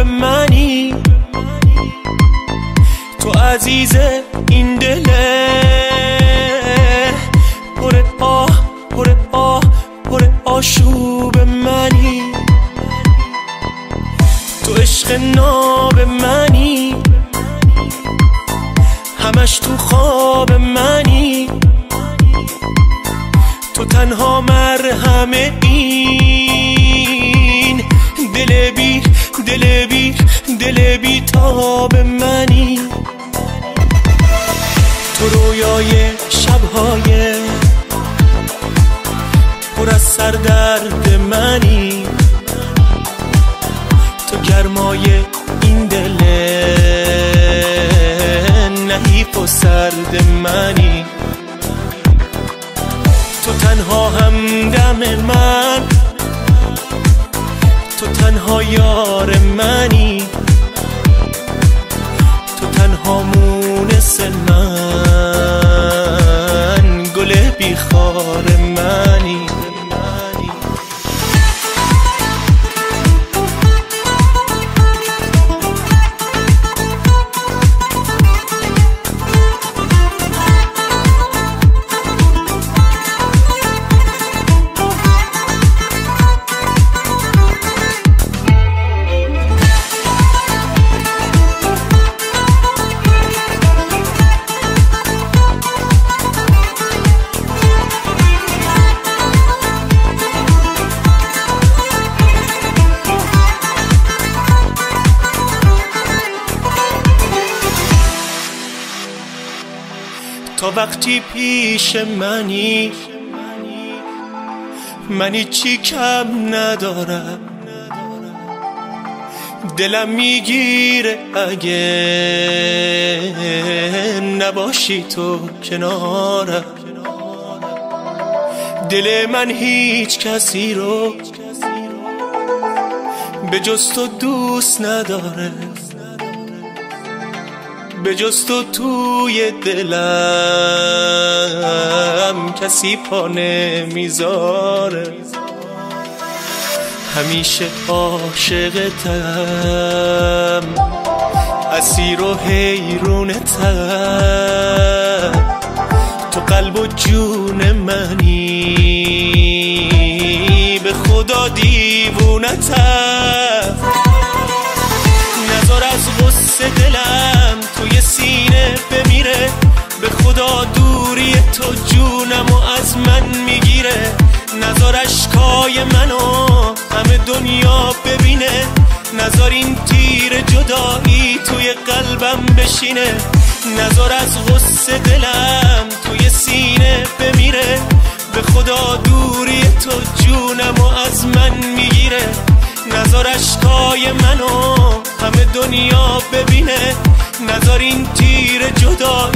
منی، تو عزیز این دله، پر آه پر آه پر آشوب منی، تو عشق ناب منی، همش تو خواب منی، تو تنها مرهم این دل بی تاب منی، تو رویای شبهای پر از سردرد منی، تو گرمای این دل نحیف و سرد منی، تو تنها همدم من، تو تنها یار منی، تو تنها مونس من، گل بیخار منی. تا وقتی پیش منی چی کم ندارم، دلم میگیره اگه نباشی تو کنارم، دل من هیچ کسی رو به جز تو دوست نداره، به جز تو توی دلم کسی پا نمیذاره، همیشه عاشقتم، اسیر و حیرونتم، تو قلب و جون منی، به خدا دیوونتم، نذار از غصه دلم توی سینه بمیره، به خدا دوری تو جونم و از من میگیره، نذار اشکای منو همه دنیا ببینه، نذار این تیر جدایی توی قلبم بشینه، نذار از غصه دلم توی سینه بمیره، به خدا دوری تو جونم و از من میگیره، نذار اشکای منو همه دنیا ببینه، نذار این تیر جدایی